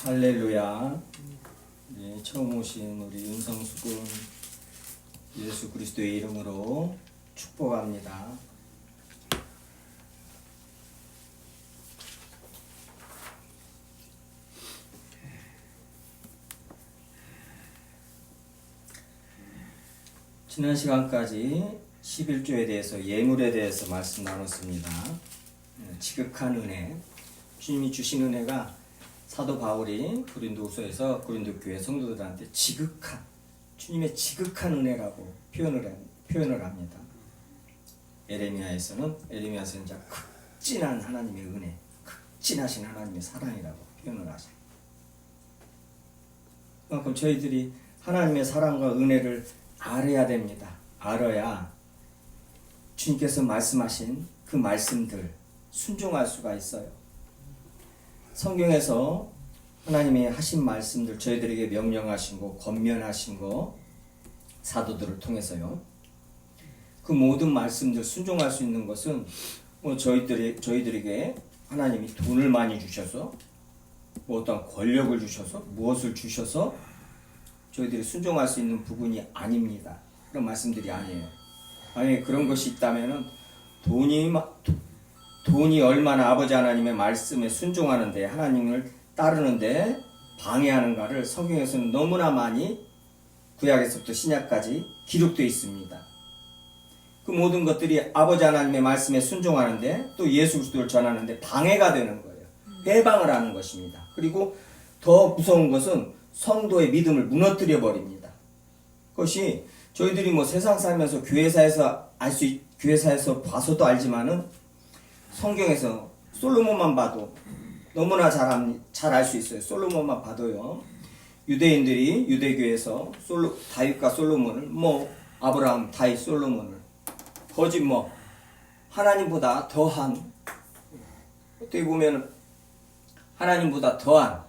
할렐루야. 네, 처음 오신 우리 윤성수군 예수 그리스도의 이름으로 축복합니다. 지난 시간까지 11조에 대해서 예물에 대해서 말씀 나눴습니다. 지극한 은혜, 주님이 주신 은혜가 사도 바울이 고린도후서에서 고린도 교회 성도들한테 지극한, 주님의 지극한 은혜라고 표현을 합니다. 에레미야에서는 이제 극진한 하나님의 은혜, 극진하신 하나님의 사랑이라고 표현을 하죠. 그만큼 저희들이 하나님의 사랑과 은혜를 알아야 됩니다. 알아야 주님께서 말씀하신 그 말씀들 순종할 수가 있어요. 성경에서 하나님이 하신 말씀들, 저희들에게 명령하신 거, 권면하신 거, 사도들을 통해서요. 그 모든 말씀들 순종할 수 있는 것은 저희들에게 하나님이 돈을 많이 주셔서, 어떤 권력을 주셔서, 무엇을 주셔서 저희들이 순종할 수 있는 부분이 아닙니다. 그런 말씀들이 아니에요. 만약에 그런 것이 있다면은 돈이 얼마나 아버지 하나님의 말씀에 순종하는데, 하나님을 따르는데 방해하는가를 성경에서는 너무나 많이 구약에서부터 신약까지 기록되어 있습니다. 그 모든 것들이 아버지 하나님의 말씀에 순종하는데, 또 예수 그리스도를 전하는데 방해가 되는 거예요. 해방을 하는 것입니다. 그리고 더 무서운 것은 성도의 믿음을 무너뜨려 버립니다. 그것이 저희들이 세상 살면서 교회사에서 봐서도 알지만은, 성경에서 솔로몬만 봐도 너무나 잘 알 수 있어요. 솔로몬만 봐도요. 유대인들이 유대교에서 다윗과 솔로몬을, 아브라함, 다윗, 솔로몬을 거짓 하나님보다 더한, 어떻게 보면 하나님보다 더한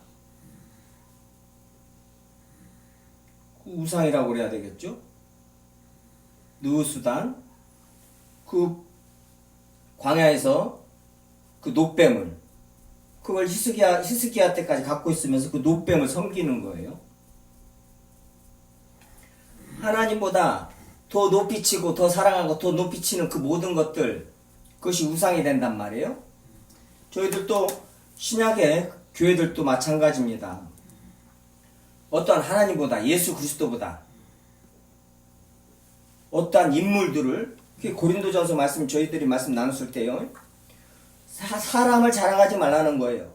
우상이라고 그래야 되겠죠. 느우수단, 그 광야에서 그 놋뱀을, 그걸 히스기야 때까지 갖고 있으면서 그 놋뱀을 섬기는 거예요. 하나님보다 더 높이 치고 더 사랑하고 더 높이 치는 그 모든 것들, 그것이 우상이 된단 말이에요. 저희들도 신약의 교회들도 마찬가지입니다. 어떠한 하나님보다, 예수 그리스도보다 어떠한 인물들을, 고린도전서 말씀, 저희들이 말씀 나눴을 때요, 사람을 자랑하지 말라는 거예요.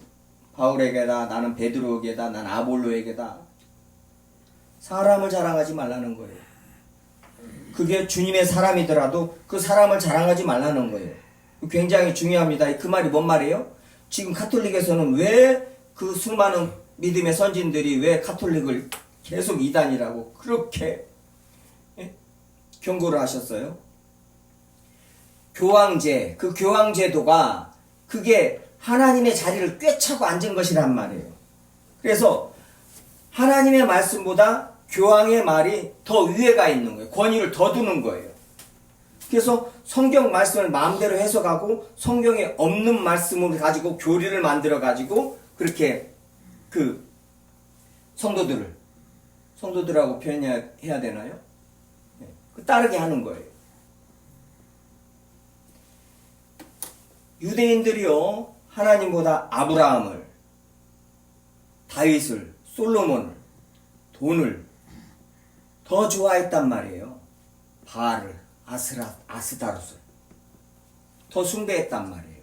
바울에게다, 나는 베드로에게다, 나는 아볼로에게다. 사람을 자랑하지 말라는 거예요. 그게 주님의 사람이더라도 그 사람을 자랑하지 말라는 거예요. 굉장히 중요합니다. 그 말이 뭔 말이에요? 지금 가톨릭에서는 왜 그 수많은 믿음의 선진들이 왜 가톨릭을 계속 이단이라고 그렇게 경고를 하셨어요? 교황제, 그 교황제도가 그게 하나님의 자리를 꿰차고 앉은 것이란 말이에요. 그래서 하나님의 말씀보다 교황의 말이 더 위에가 있는 거예요. 권위를 더 두는 거예요. 그래서 성경 말씀을 마음대로 해석하고 성경에 없는 말씀을 가지고 교리를 만들어 가지고 그렇게 그 성도들하고 표현해야 되나요? 따르게 하는 거예요. 유대인들이요, 하나님보다 아브라함을, 다윗을, 솔로몬을, 돈을 더 좋아했단 말이에요. 바알을, 아스다롯을 더 숭배했단 말이에요.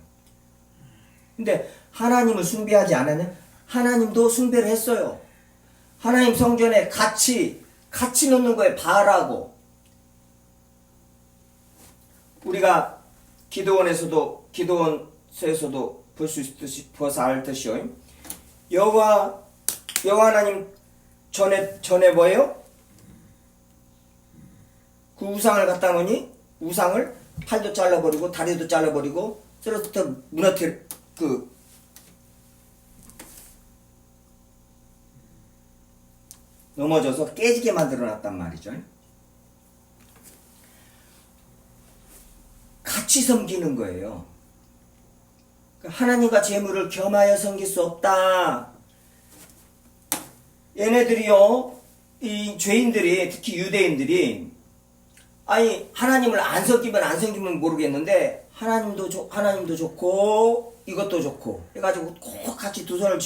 근데 하나님을 숭배하지 않았냐? 하나님도 숭배를 했어요. 하나님 성전에 같이 놓는 거예요. 바알하고. 우리가 기도원서에서도 볼 수 있듯이, 보아서 알듯이요. 여호와 하나님 전에 뭐예요? 그 우상을 갖다 놓으니 우상을 팔도 잘라버리고 다리도 잘라버리고 쓰러져 넘어져서 깨지게 만들어놨단 말이죠. 같이 섬기는 거예요. 하나님과 재물을 겸하여 섬길 수 없다. 얘네들이요, 이 죄인들이, 특히 유대인들이, 아니, 하나님을 안 섬기면 모르겠는데, 하나님도 좋고, 이것도 좋고, 해가지고 꼭 같이 두 손을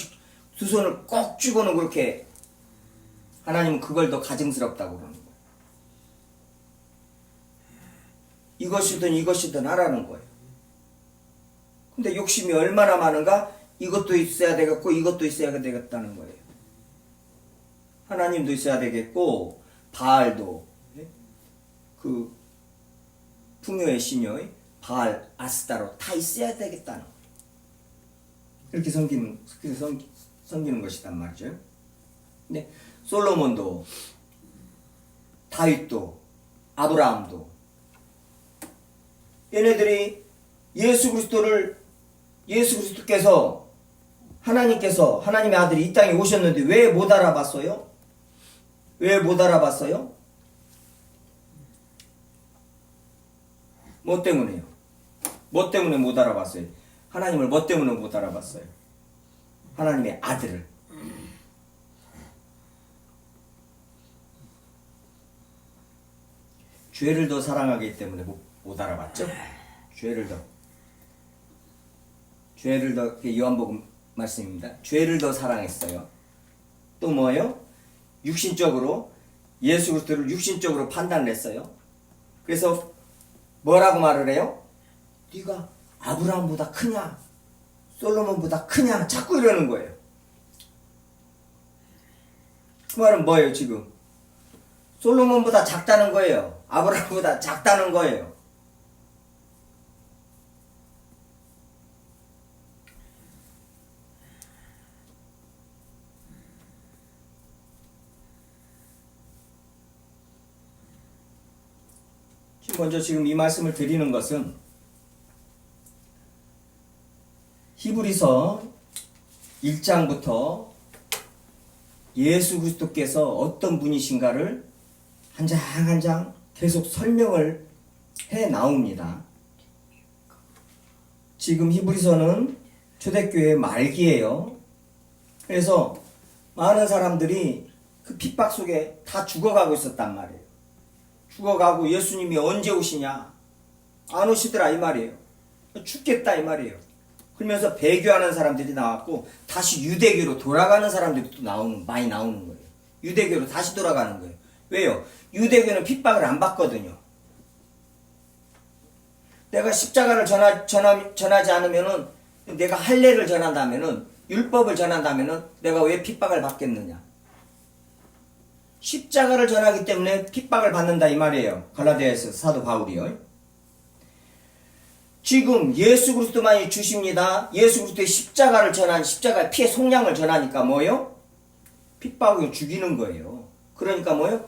꼭 쥐고는 그렇게, 하나님은 그걸 더 가증스럽다고 그러는 거예요. 이것이든 하라는 거예요. 근데 욕심이 얼마나 많은가? 이것도 있어야 되겠고, 이것도 있어야 되겠다는 거예요. 하나님도 있어야 되겠고, 바알도, 그, 풍요의 신녀의 바알, 아스타로 다 있어야 되겠다는 거예요. 그렇게 섬기는 것이단 말이죠. 근데 솔로몬도, 다윗도, 아브라함도, 얘네들이 예수 그리스도께서 하나님의 아들이 이 땅에 오셨는데 왜 못 알아봤어요? 왜 못 알아봤어요? 뭐 때문에요? 뭐 때문에 못 알아봤어요? 하나님을 뭐 때문에 못 알아봤어요? 하나님의 아들을. 죄를 더 사랑하기 때문에 못 알아봤죠? 죄를 더 요한복음 말씀입니다. 죄를 더 사랑했어요. 또 뭐예요? 육신적으로 예수 그리스도를 육신적으로 판단을 했어요. 그래서 뭐라고 말을 해요? 네가 아브라함보다 크냐? 솔로몬보다 크냐? 자꾸 이러는 거예요. 그 말은 뭐예요 지금? 솔로몬보다 작다는 거예요. 아브라함보다 작다는 거예요. 먼저 지금 이 말씀을 드리는 것은 히브리서 1장부터 예수 그리스도께서 어떤 분이신가를 한 장 한 장 계속 설명을 해 나옵니다. 지금 히브리서는 초대교회 말기예요. 그래서 많은 사람들이 그 핍박 속에 다 죽어가고 있었단 말이에요. 죽어가고 예수님이 언제 오시냐? 안 오시더라 이 말이에요. 죽겠다 이 말이에요. 그러면서 배교하는 사람들이 나왔고 다시 유대교로 돌아가는 사람들이 또 많이 나오는 거예요. 유대교로 다시 돌아가는 거예요. 왜요? 유대교는 핍박을 안 받거든요. 내가 십자가를 전하지 않으면은, 내가 할례를 전한다면은, 율법을 전한다면은 내가 왜 핍박을 받겠느냐? 십자가를 전하기 때문에 핍박을 받는다 이 말이에요. 갈라디아에서 사도 바울이요. 지금 예수 그리스도만이 주십니다. 예수 그리스도의 십자가를 십자가의 피의 속량을 전하니까 뭐예요? 핍박을 죽이는 거예요. 그러니까 뭐예요?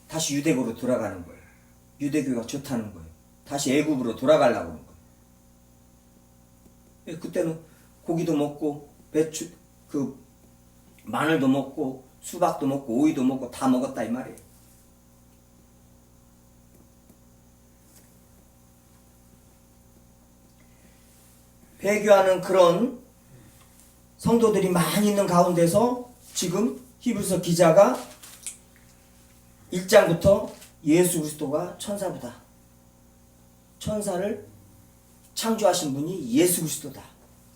다시 유대교로 돌아가는 거예요. 유대교가 좋다는 거예요. 다시 애굽으로 돌아가려고 하는 거예요. 그때는 고기도 먹고 마늘도 먹고 수박도 먹고 오이도 먹고 다 먹었다 이 말이에요. 배교하는 그런 성도들이 많이 있는 가운데서 지금 히브리서 기자가 1장부터 예수 그리스도가 천사보다, 천사를 창조하신 분이 예수 그리스도다,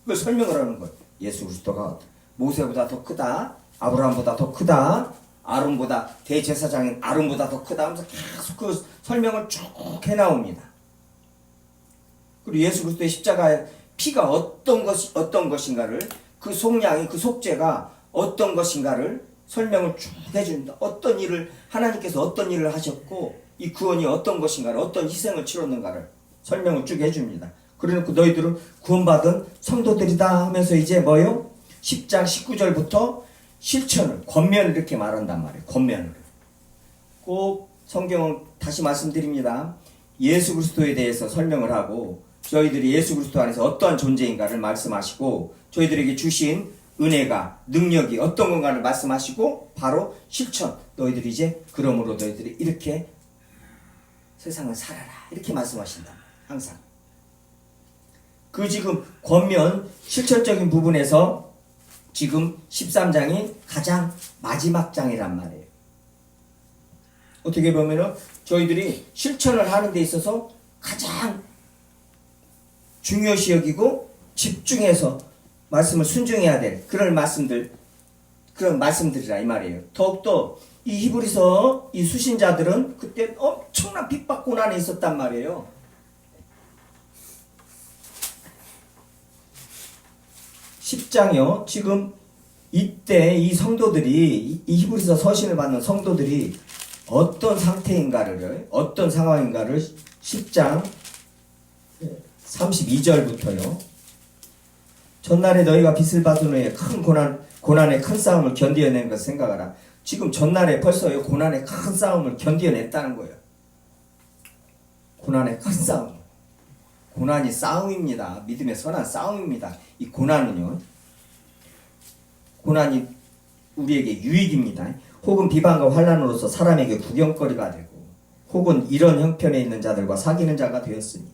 그걸 설명을 하는 거예요. 예수 그리스도가 모세보다 더 크다, 아브라함보다 더 크다, 아론보다, 대제사장인 아론보다 더 크다 하면서 계속 그 설명을 쭉 해나옵니다. 그리고 예수 그리스도의 십자가의 피가 어떤 것인가를, 그 속량이, 그 속죄가 어떤 것인가를 설명을 쭉 해준다. 어떤 일을, 하나님께서 어떤 일을 하셨고 이 구원이 어떤 것인가를, 어떤 희생을 치렀는가를 설명을 쭉 해줍니다. 그래놓고 너희들은 구원받은 성도들이다 하면서 이제 뭐요? 10장 19절부터 실천을, 권면을 이렇게 말한단 말이에요. 권면을. 꼭 성경은 다시 말씀드립니다. 예수 그리스도에 대해서 설명을 하고 저희들이 예수 그리스도 안에서 어떠한 존재인가를 말씀하시고 저희들에게 주신 은혜가, 능력이 어떤 건가를 말씀하시고 바로 실천. 너희들이 이제 그러므로 너희들이 이렇게 세상을 살아라 이렇게 말씀하신다. 항상. 그 지금 권면 실천적인 부분에서 지금 13장이 가장 마지막 장이란 말이에요. 어떻게 보면은 저희들이 실천을 하는 데 있어서 가장 중요시 여기고 집중해서 말씀을 순종해야 될 그런 말씀들이라 이 말이에요. 더욱더 이 히브리서 이 수신자들은 그때 엄청난 핍박 고난에 있었단 말이에요. (10장이요) 지금 이때 이 성도들이 이 히브리서 서신을 받는 성도들이 어떤 상태인가를 어떤 상황인가를 10장 32절부터요. 전날에 너희가 빚을 받은 후에 큰 고난의 큰 싸움을 견디어낸 것을 생각하라. 지금 전날에 벌써요 고난의 큰 싸움을 견디어냈다는 거예요. 고난의 큰 싸움. 고난이 싸움입니다. 믿음의 선한 싸움입니다. 이 고난은요. 고난이 우리에게 유익입니다. 혹은 비방과 환난으로서 사람에게 구경거리가 되고 혹은 이런 형편에 있는 자들과 사귀는 자가 되었으니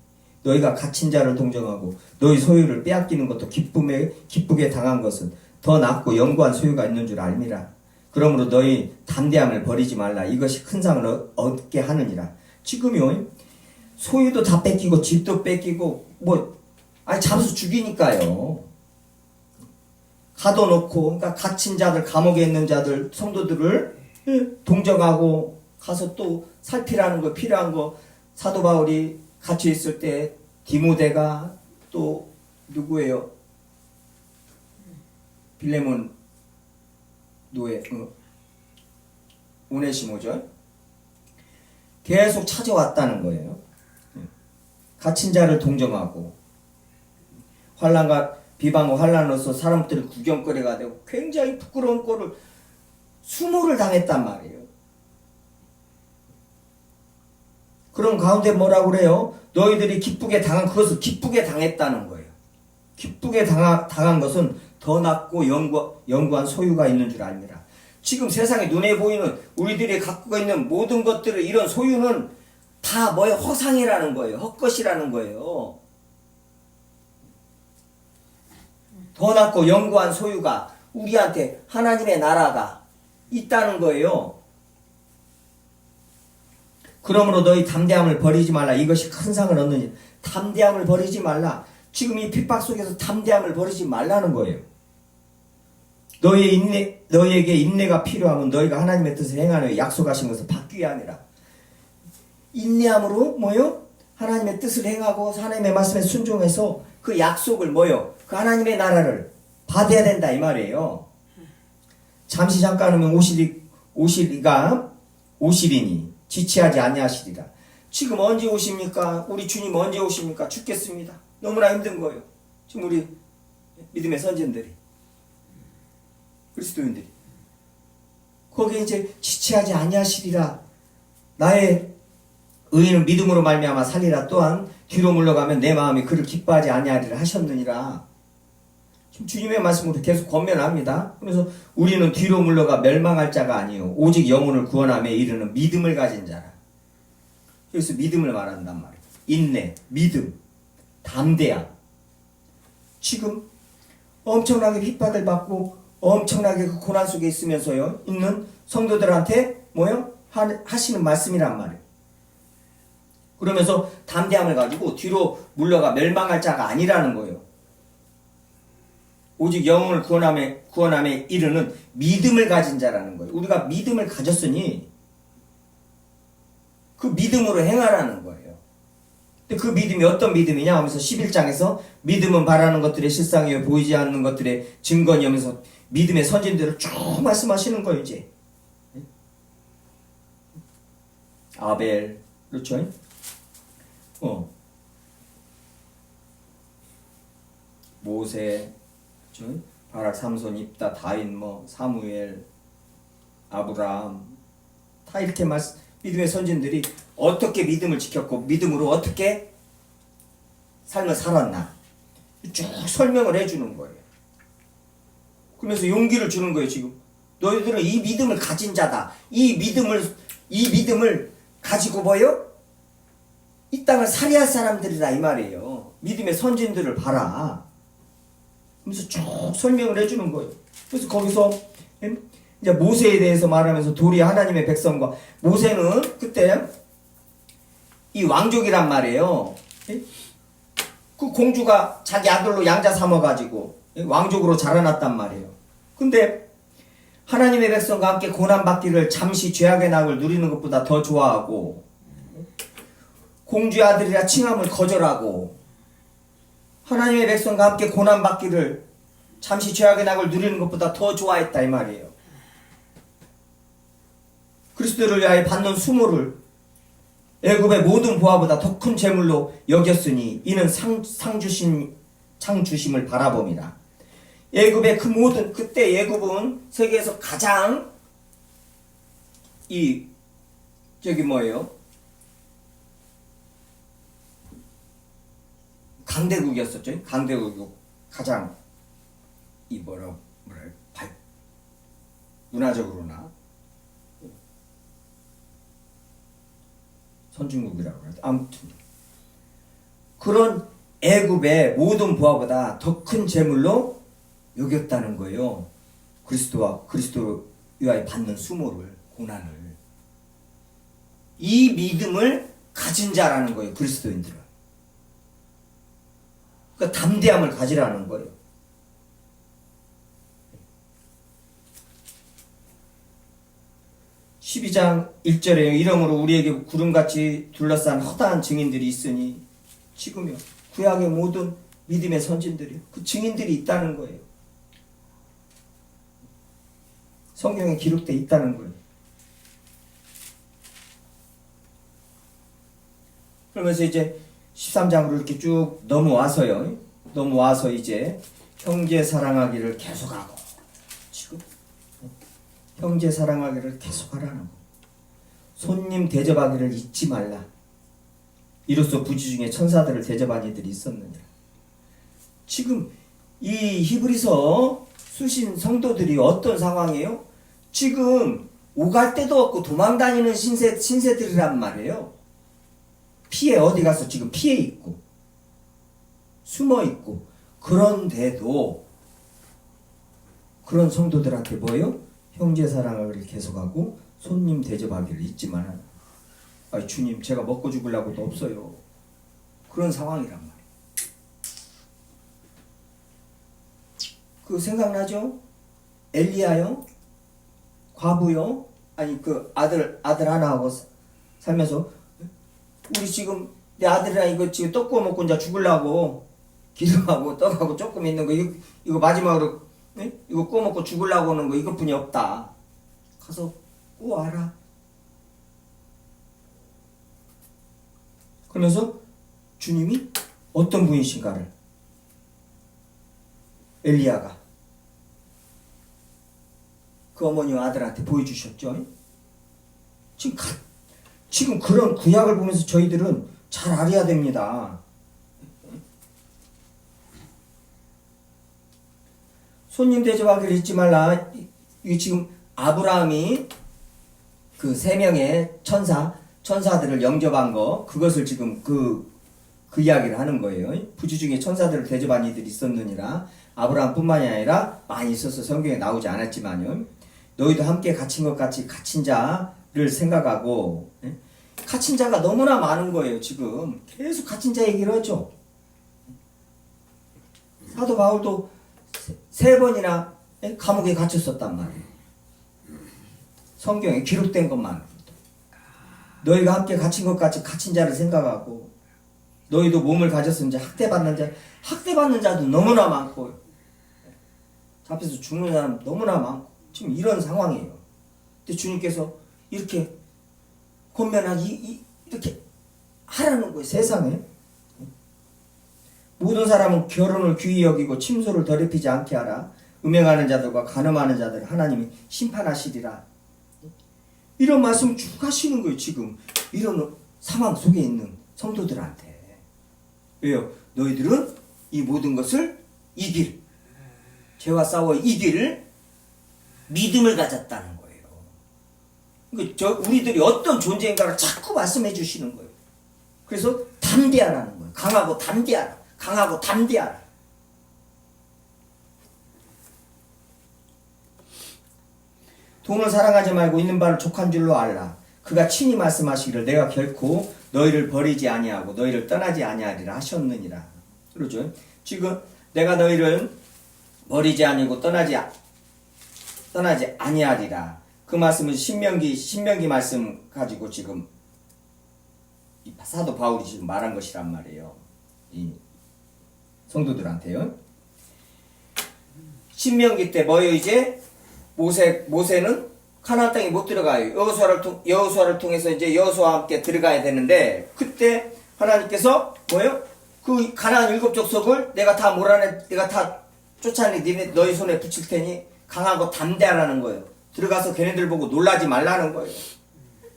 너희가 갇힌 자를 동정하고 너희 소유를 빼앗기는 것도 기쁘게 당한 것은 더 낫고 영구한 소유가 있는 줄 알미라. 그러므로 너희 담대함을 버리지 말라. 이것이 큰 상을 얻게 하느니라. 지금요 소유도 다 뺏기고 집도 뺏기고 잡아서 죽이니까요. 가둬놓고 그러니까 갇힌 자들 감옥에 있는 자들 성도들을 동정하고 가서 또 살피라는 거 필요한 거 사도 바울이 갇혀 있을 때 디모데가 또 누구예요? 빌레몬 노예 오네시모죠. 계속 찾아왔다는 거예요. 갇힌 자를 동정하고 환난과 비방과 환난으로서 사람들이 구경거리가 되고 굉장히 부끄러운 꼴을 수모를 당했단 말이에요. 그런 가운데 뭐라고 그래요? 너희들이 기쁘게 당한 그것을 기쁘게 당했다는 거예요. 기쁘게 당한 것은 더 낫고 영구한 소유가 있는 줄 압니다. 지금 세상에 눈에 보이는 우리들이 갖고 있는 모든 것들을 이런 소유는 다 뭐예요? 허상이라는 거예요. 헛것이라는 거예요. 더 낫고 영구한 소유가 우리한테 하나님의 나라가 있다는 거예요. 그러므로 너희 담대함을 버리지 말라. 이것이 큰 상을 얻느니 담대함을 버리지 말라. 지금 이 핍박 속에서 담대함을 버리지 말라는 거예요. 너희에게 인내가 필요하면 너희가 하나님의 뜻을 행하는 약속하신 것을 받기 위함이라. 인내함으로 뭐요? 하나님의 뜻을 행하고 하나님의 말씀에 순종해서 그 약속을 뭐요? 그 하나님의 나라를 받아야 된다 이 말이에요. 잠시 잠깐 하면 오시리니 지체하지 아니하시리라. 지금 언제 오십니까? 우리 주님 언제 오십니까? 죽겠습니다. 너무나 힘든 거예요. 지금 우리 믿음의 선진들이 그리스도인들이 거기에 이제 지체하지 아니하시리라. 나의 의인은 믿음으로 말미암아 살리라. 또한 뒤로 물러가면 내 마음이 그를 기뻐하지 아니하리라 하셨느니라. 지금 주님의 말씀으로 계속 권면합니다. 그래서 우리는 뒤로 물러가 멸망할 자가 아니요 오직 영혼을 구원함에 이르는 믿음을 가진 자라. 그래서 믿음을 말한단 말이에요. 인내, 믿음, 담대함. 지금 엄청나게 핍박을 받고 엄청나게 그 고난 속에 있으면서요 있는 성도들한테 뭐요? 하시는 말씀이란 말이에요. 그러면서 담대함을 가지고 뒤로 물러가 멸망할 자가 아니라는 거예요. 오직 영혼을 구원함에 이르는 믿음을 가진 자라는 거예요. 우리가 믿음을 가졌으니 그 믿음으로 행하라는 거예요. 근데 그 믿음이 어떤 믿음이냐 하면서 11장에서 믿음은 바라는 것들의 실상이요 보이지 않는 것들의 증거니 하면서 믿음의 선진들을 쭉 말씀하시는 거예요. 이제 아벨 그렇죠? 모세 바락, 삼손, 입다, 다윗, 사무엘, 아브라함 다 이렇게 믿음의 선진들이 어떻게 믿음을 지켰고 믿음으로 어떻게 삶을 살았나 쭉 설명을 해주는 거예요. 그러면서 용기를 주는 거예요. 지금 너희들은 이 믿음을 가진 자다. 이 믿음을 가지고 뭐요? 이 땅을 살해할 사람들이라 이 말이에요. 믿음의 선진들을 봐라. 그래서 쭉 설명을 해주는 거예요. 그래서 거기서 이제 모세에 대해서 말하면서 도리 하나님의 백성과 모세는 그때 이 왕족이란 말이에요. 그 공주가 자기 아들로 양자 삼아가지고 왕족으로 자라났단 말이에요. 근데 하나님의 백성과 함께 고난받기를 잠시 죄악의 낙을 누리는 것보다 더 좋아하고 공주의 아들이라 칭함을 거절하고 하나님의 백성과 함께 고난받기를 잠시 죄악의 낙을 누리는 것보다 더 좋아했다 이 말이에요. 그리스도를 위하여 받는 수모를 애굽의 모든 보화보다 더 큰 재물로 여겼으니 이는 상 주심을 바라봅니다. 애굽의 그 모든 그때 애굽은 세계에서 가장 강대국이었었죠. 강대국이고 가장 문화적으로나 선진국이라고 그러죠. 아무튼 그런 애굽의 모든 부하보다 더 큰 재물로 여겼다는 거예요. 그리스도 위하여 받는 수모를, 고난을. 이 믿음을 가진 자라는 거예요. 그리스도인들은. 그러니까 담대함을 가지라는 거예요. (12장 1절에) 이러므로 우리에게 구름같이 둘러싼 허다한 증인들이 있으니 지금요 구약의 모든 믿음의 선진들이 그 증인들이 있다는 거예요. 성경에 기록되어 있다는 거예요. 그러면서 이제 13장으로 이렇게 쭉 넘어와서 이제 형제 사랑하기를 계속하고 지금 형제 사랑하기를 계속하라는 거. 손님 대접하기를 잊지 말라. 이로써 부지 중에 천사들을 대접한 이들이 있었느니라. 지금 이 히브리서 수신 성도들이 어떤 상황이에요? 지금 오갈 데도 없고 도망다니는 신세들이란 말이에요. 피해 어디 가서 지금 피해 있고 숨어 있고 그런데도 그런 성도들한테 뭐예요? 형제 사랑을 계속하고 손님 대접하기를 잊지 마라. 아니 주님 제가 먹고 죽으려고도 없어요. 그런 상황이란 말이에요. 그 생각나죠? 엘리야요? 과부요? 아니 그 아들 하나하고 살면서 우리 지금 내 아들이랑 이거 지금 떡 구워 먹고 이제 죽으려고 기름하고 떡하고 조금 있는 거 이거 마지막으로 이거 구워 먹고 죽으려고 하는 거 이것뿐이 없다. 가서 구워와라. 그러면서 주님이 어떤 분이신가를 엘리야가 그 어머니와 아들한테 보여주셨죠. 지금 그런 구약을 보면서 저희들은 잘 알아야 됩니다. 손님 대접하기를 잊지 말라. 이게 지금 아브라함이 그 3명의 천사들을 영접한 거, 그것을 지금 그 이야기를 하는 거예요. 부지 중에 천사들을 대접한 이들이 있었느니라. 아브라함뿐만이 아니라 많이 있어서 성경에 나오지 않았지만요. 너희도 함께 갇힌 것 같이 갇힌 자를 생각하고, 갇힌 자가 너무나 많은 거예요. 지금 계속 갇힌 자 얘기를 하죠. 사도 바울도 3번이나 감옥에 갇혔었단 말이에요. 성경에 기록된 것만으로도. 너희가 함께 갇힌 것 같이 갇힌 자를 생각하고, 너희도 몸을 가졌으니 학대받는 자도 너무나 많고, 잡혀서 죽는 사람 너무나 많고, 지금 이런 상황이에요. 근데 주님께서 이렇게 권면하기, 이렇게 하라는 거예요, 세상에. 모든 사람은 결혼을 귀히 여기고 침소를 더럽히지 않게 하라. 음행하는 자들과 간음하는 자들 하나님이 심판하시리라. 이런 말씀 쭉 하시는 거예요. 지금 이런 상황 속에 있는 성도들한테. 왜요? 너희들은 이 모든 것을 죄와 싸워 이길 믿음을 가졌다는 거예요. 그러니까 우리들이 어떤 존재인가를 자꾸 말씀해 주시는 거예요. 그래서 담대하라는 거예요. 강하고 담대하라. 돈을 사랑하지 말고 있는 바를 족한 줄로 알라. 그가 친히 말씀하시기를 내가 결코 너희를 버리지 아니하고 너희를 떠나지 아니하리라 하셨느니라. 그러죠. 지금 내가 너희를 버리지 아니고 떠나지 아니하리라. 그 말씀은 신명기 말씀 가지고 지금 사도 바울이 지금 말한 것이란 말이에요. 이 성도들한테요. 신명기 때 뭐예요? 이제 모세는 가나안 땅에 못 들어가요. 여호수아를 통해서 이제 여호수아와 함께 들어가야 되는데, 그때 하나님께서 뭐예요? 그 가나안 7족속을 내가 다 내가 다 쫓아내 너희 손에 붙일 테니 강하고 담대하라는 거예요. 들어가서 걔네들 보고 놀라지 말라는 거예요.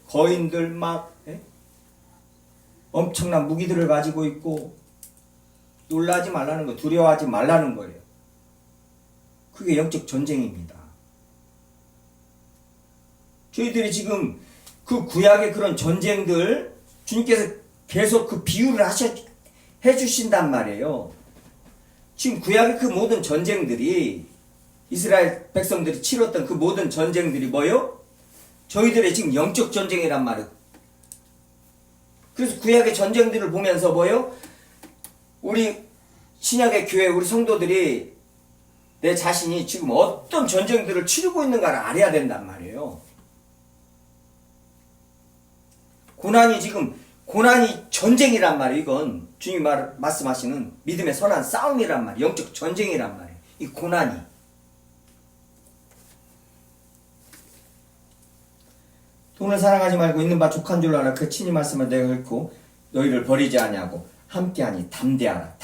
거인들 막 엄청난 무기들을 가지고 있고 놀라지 말라는 거예요. 두려워하지 말라는 거예요. 그게 영적 전쟁입니다. 저희들이 지금 그 구약의 그런 전쟁들 주님께서 계속 그 비유를 해주신단 말이에요. 지금 구약의 그 모든 전쟁들이 이스라엘 백성들이 치렀던 그 모든 전쟁들이 뭐예요? 저희들의 지금 영적 전쟁이란 말이에요. 그래서 구약의 전쟁들을 보면서 뭐예요? 우리 신약의 교회 우리 성도들이 내 자신이 지금 어떤 전쟁들을 치르고 있는가를 알아야 된단 말이에요. 고난이 전쟁이란 말이에요. 이건 주님이 말씀하시는 믿음의 선한 싸움이란 말이에요. 영적 전쟁이란 말이에요. 이 고난이. 돈을 사랑하지 말고 있는 바 족한 줄로 알아. 그 친히 말씀을 내가 결코 너희를 버리지 아니하고 함께하니 담대하라.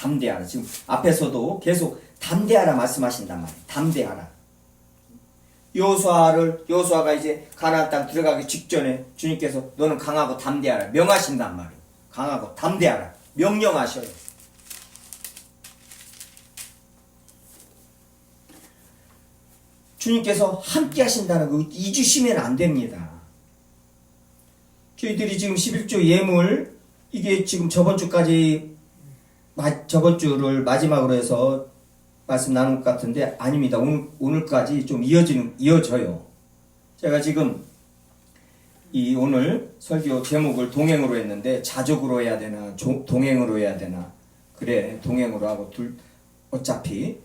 지금 앞에서도 계속 담대하라 말씀하신단 말이에요. 담대하라. 여호수아가 이제 가나안 땅 들어가기 직전에 주님께서 너는 강하고 담대하라 명하신단 말이에요. 강하고 담대하라 명령하셔요. 주님께서 함께 하신다는 거 잊으시면 안 됩니다. 저희들이 지금 11조 예물 이게 지금 저번 주를 마지막으로 해서 말씀 나눈 것 같은데 아닙니다. 오늘까지 좀 이어져요. 제가 지금 오늘 설교 제목을 동행으로 했는데 자족으로 해야 되나 동행으로 해야 되나 그래 동행으로 하고 어차피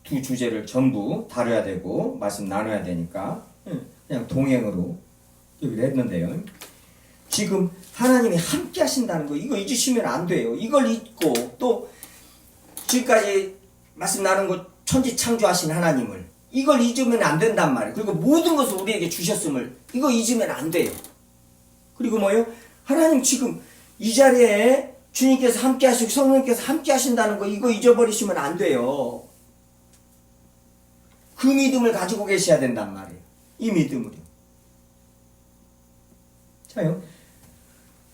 두 주제를 전부 다뤄야 되고 말씀 나눠야 되니까 그냥 동행으로 여기를 했는데요. 지금 하나님이 함께 하신다는 거 이거 잊으시면 안 돼요. 이걸 잊고 또 지금까지 말씀 나눈 것 천지창조하신 하나님을 이걸 잊으면 안 된단 말이에요. 그리고 모든 것을 우리에게 주셨음을 이거 잊으면 안 돼요. 그리고 뭐예요? 하나님 지금 이 자리에 주님께서 함께 하시고 성령님께서 함께 하신다는 거 이거 잊어버리시면 안 돼요. 그 믿음을 가지고 계셔야 된단 말이에요. 이 믿음을요. 자요.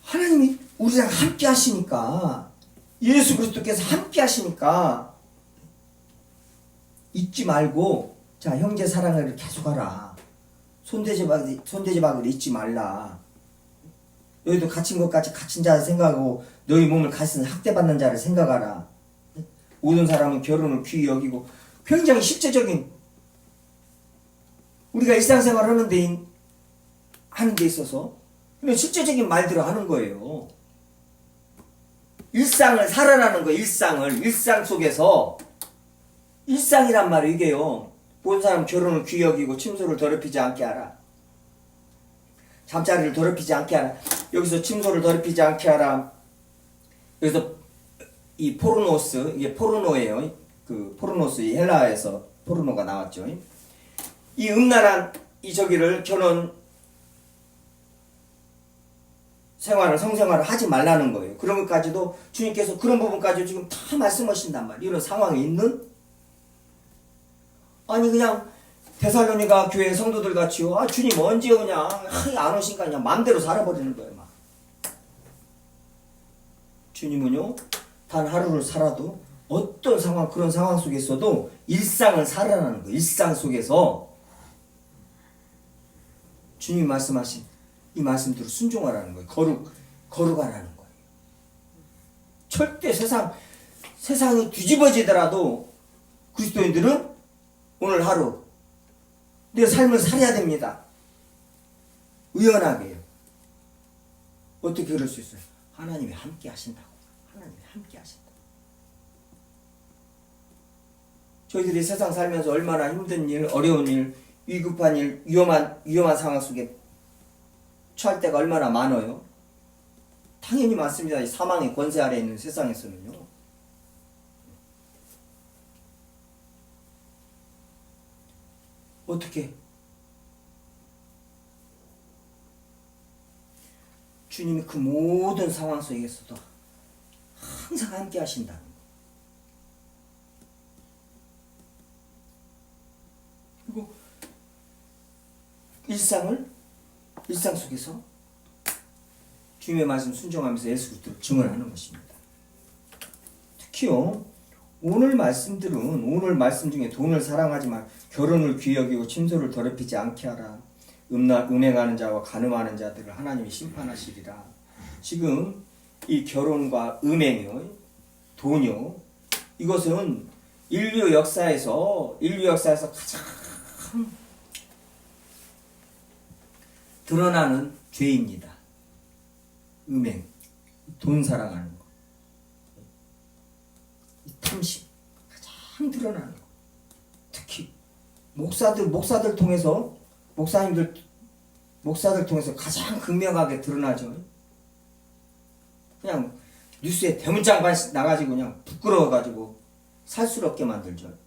하나님이 우리랑 함께 하시니까 예수 그리스도께서 함께 하시니까 잊지 말고 자 형제 사랑을 계속하라. 손대지박을 잊지 말라. 너희도 갇힌 것 같이 갇힌 자를 생각하고 너희 몸을 갇은 학대받는 자를 생각하라. 모든 사람은 결혼을 귀히 여기고 굉장히 실제적인 우리가 일상생활 하는 데 있어서 이런 실제적인 말들을 하는 거예요. 일상을 살아라는 거예요. 일상 속에서 일상이란 말이에요. 이게요. 본 사람 결혼을 귀히 여기고 침소를 더럽히지 않게 하라. 잠자리를 더럽히지 않게 하라. 여기서 침소를 더럽히지 않게 하라. 여기서 이 포르노스 이게 포르노예요. 그 포르노스 이 헬라에서 포르노가 나왔죠. 이 음란한 이 저기를 결혼 성생활을 하지 말라는 거예요. 그런 것까지도 주님께서 그런 부분까지 지금 다 말씀하신단 말이에요. 이런 상황에 있는 아니 그냥 데살로니가 교회 성도들 같이요. 주님 언제 오냐 안 오시니까 그냥 마음대로 살아버리는 거예요. 막. 주님은요 단 하루를 살아도 어떤 상황 그런 상황 속에서도 일상을 살아라는 거예요. 일상 속에서 주님 말씀하신 이 말씀대로 순종하라는 거예요. 거룩하라는 거예요. 절대 세상이 뒤집어지더라도 그리스도인들은 오늘 하루 내 삶을 살아야 됩니다. 의연하게요. 어떻게 그럴 수 있어요? 하나님이 함께 하신다고. 하나님이 함께 하신다. 저희들이 세상 살면서 얼마나 힘든 일, 어려운 일, 위급한 일, 위험한 상황 속에 처할 때가 얼마나 많아요. 당연히 많습니다. 이 사망의 권세 아래 있는 세상에서는요. 어떻게? 주님이 그 모든 상황 속에서도 항상 함께 하신다는 거. 그리고 일상 속에서 주님의 말씀 순종하면서 예수 그리스도를 증언하는 것입니다. 특히요, 오늘 말씀 중에 돈을 사랑하지 말, 결혼을 귀히 여기고 침소를 더럽히지 않게 하라. 음행하는 자와 간음하는 자들을 하나님이 심판하시리라. 지금 이 결혼과 음행이요, 돈이요, 이것은 인류 역사에서 가장 드러나는 죄입니다. 음행, 돈 사랑하는 거, 탐심, 가장 드러나는 거. 특히 목사님들 통해서 가장 극명하게 드러나죠. 그냥 뉴스에 대문짝만 나가지고 그냥 부끄러워가지고 살 수 없게 만들죠.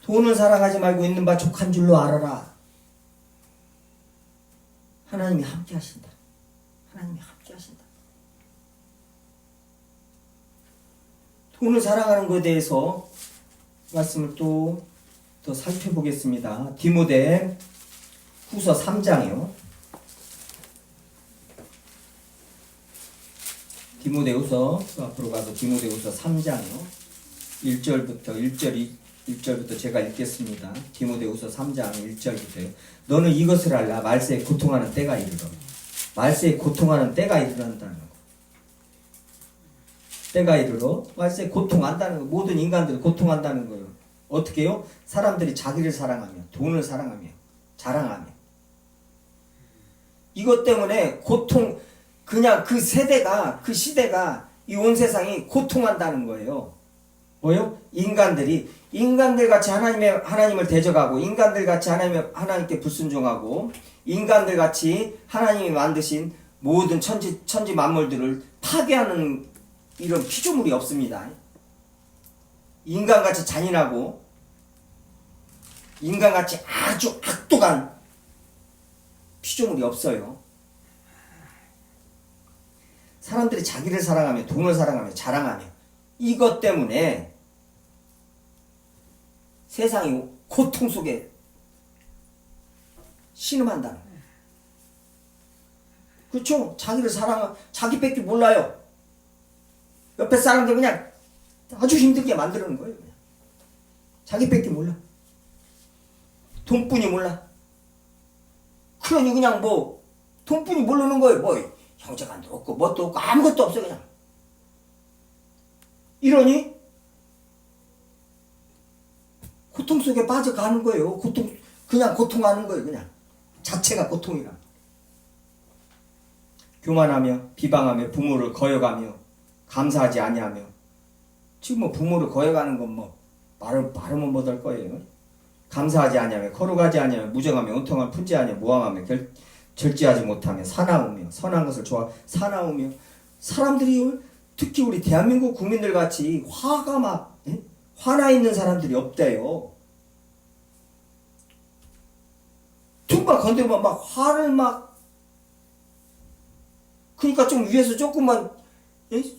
돈을 사랑하지 말고 있는 바 족한 줄로 알아라. 하나님이 함께 하신다. 하나님이 함께 하신다. 돈을 사랑하는 것에 대해서 말씀을 또 더 살펴보겠습니다. 디모데 후서 3장이요. 디모데후서 앞으로 가서 디모데후서 3장이요. 1절부터 제가 읽겠습니다. 디모데후서 3장 1절부터요. 너는 이것을 알라. 말세에 고통하는 때가 이르러. 말세에 고통하는 때가 이르는다는 거. 때가 이르러 말세에 고통한다는 거. 모든 인간들이 고통한다는 거예요. 어떻게요? 사람들이 자기를 사랑하며 돈을 사랑하며 자랑하며 이것 때문에 그냥 그 시대가 이 온 세상이 고통한다는 거예요. 뭐요? 인간들 같이 하나님을 대적하고, 인간들 같이 하나님께 불순종하고, 인간들 같이 하나님이 만드신 모든 천지 만물들을 파괴하는 이런 피조물이 없습니다. 인간같이 잔인하고, 인간같이 아주 악독한 피조물이 없어요. 사람들이 자기를 사랑하며 돈을 사랑하며 자랑하며 이것 때문에 세상이 고통 속에 신음한다는 거예요. 그렇죠? 자기를 자기밖에 몰라요. 옆에 사람들 그냥 아주 힘들게 만드는 거예요. 그냥. 자기밖에 몰라. 돈뿐이 몰라. 그러니 그냥 돈뿐이 모르는 거예요. 형제간도 없고 뭣도 없고 아무것도 없어 그냥. 이러니 고통 속에 빠져가는 거예요. 그냥 고통하는 거예요. 그냥 자체가 고통이라. 교만하며 비방하며 부모를 거역하며 감사하지 아니하며. 지금 부모를 거역하는 건 말하면 못할 거예요. 감사하지 아니하며 거룩하지 아니하며 무정하며 온통한 분지하며 모함하며 절제하지 못하며 사나우며 선한 것을 사나우며. 사람들이 특히 우리 대한민국 국민들 같이 화나 있는 사람들이 없대요. 누가 건드리면 화를 그러니까 좀 위에서 조금만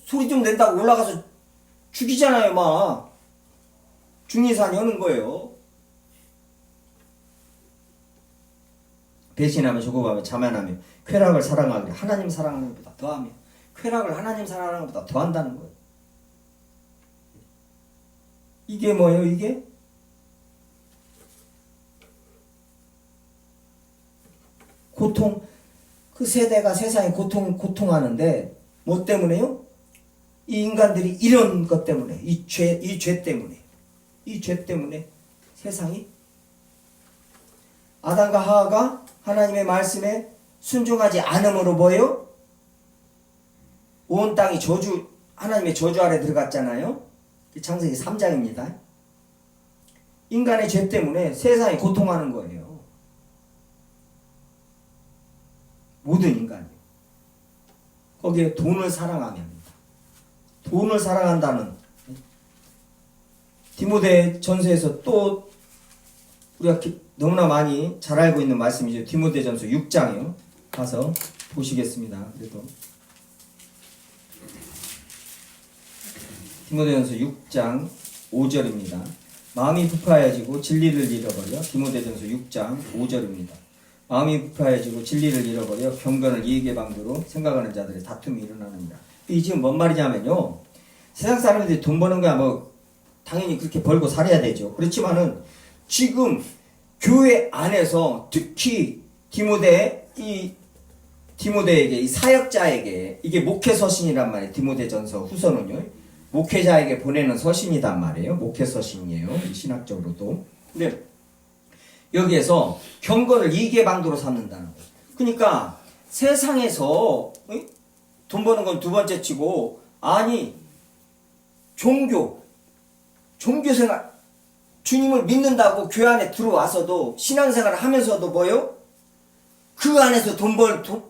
소리 좀 낸다고 올라가서 죽이잖아요. 중리산이 오는 거예요. 배신하며 조급하며 자만하며 쾌락을 사랑하기를 하나님 사랑하는 것보다 더하며. 쾌락을 하나님 사랑하는 것보다 더한다는 거예요. 이게 뭐예요? 이게 고통. 그 세대가 세상에 고통하는데 뭐 때문에요? 이 인간들이 이런 것 때문에, 이 죄 때문에 세상이 아담과 하와가 하나님의 말씀에 순종하지 않음으로 뭐예요? 온 땅이 하나님의 저주 아래 들어갔잖아요. 창세기 3장입니다. 인간의 죄 때문에 세상이 고통하는 거예요. 모든 인간이. 거기에 돈을 사랑하며 합니다. 돈을 사랑한다는 디모데 전서에서 또 우리가 너무나 많이 잘 알고 있는 말씀이죠. 디모데 전서 6장이요. 가서 보시겠습니다. 그래도 디모데전서 6장 5절입니다. 마음이 부패하여지고 진리를 잃어버려. 디모데전서 6장 5절입니다. 마음이 부패하여지고 진리를 잃어버려 경건을 이익의 방도로 생각하는 자들의 다툼이 일어나느니라. 이 지금 뭔 말이냐면요. 세상 사람들이 돈 버는 거야 뭐 당연히 그렇게 벌고 살아야 되죠. 그렇지만은 지금 교회 안에서 특히 디모데에게 이 사역자에게 이게 목회 서신이란 말이에요. 디모데전서 후서는요. 목회자에게 보내는 서신이단 말이에요. 목회 서신이에요. 신학적으로도. 근데 여기에서 경건을 이익의 방도로 삼는다는 거예요. 그러니까 세상에서 돈 버는 건 두 번째 치고 아니 종교생활 주님을 믿는다고 교회 안에 들어와서도 신앙생활을 하면서도 뭐요? 그 안에서 돈 버는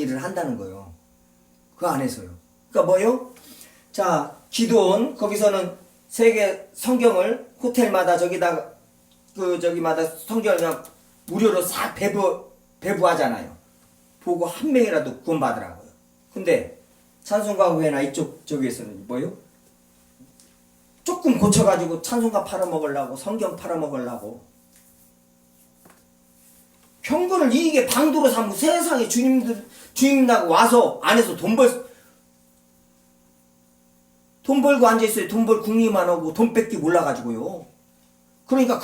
일을 한다는 거예요. 그 안에서요. 그러니까 뭐요? 자, 기도원 거기서는 세계 성경을 호텔마다 저기다가 저기마다 성경을 그냥 무료로 싹 배부하잖아요. 보고 한 명이라도 구원받으라고요. 근데 찬송가교회나 저기에서는 뭐요? 조금 고쳐가지고 찬송가 팔아먹으려고 성경 팔아먹으려고 경건을 이익의 방도로 삼고 세상에 주님이라고 와서 안에서 돈 벌고 앉아있어요. 돈 벌 궁리만 하고 돈 뺏기 몰라가지고요. 그러니까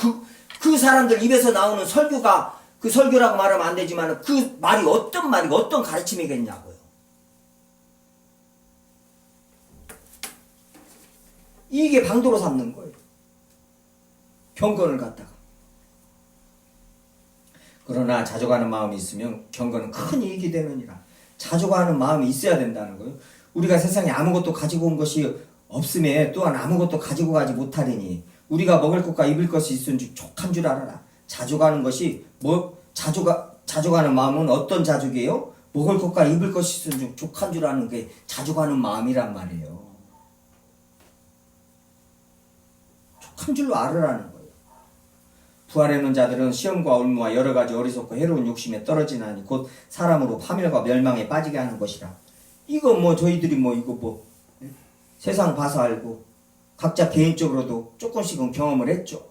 그 사람들 입에서 나오는 설교가 그 설교라고 말하면 안 되지만 그 말이 어떤 가르침이겠냐고요. 이익의 방도로 삼는 거예요. 경건을 갖다가. 그러나 자족하는 마음이 있으면 경건은 큰 이익이 되느니라. 자족하는 마음이 있어야 된다는 거예요. 우리가 세상에 아무것도 가지고 온 것이 없음에 또한 아무것도 가지고 가지 못하리니 우리가 먹을 것과 입을 것이 있은 줄 족한 줄 알아라. 자족하는 것이 자족하는 마음은 어떤 자족이에요? 먹을 것과 입을 것이 있은 줄 족한 줄 아는 게 자족하는 마음이란 말이에요. 족한 줄로 알으라는 거예요. 부활해놓은 자들은 시험과 올무와 여러 가지 어리석고 해로운 욕심에 떨어지나니 곧 사람으로 파멸과 멸망에 빠지게 하는 것이라. 이거 뭐 저희들이 세상 봐서 알고 각자 개인적으로도 조금씩은 경험을 했죠.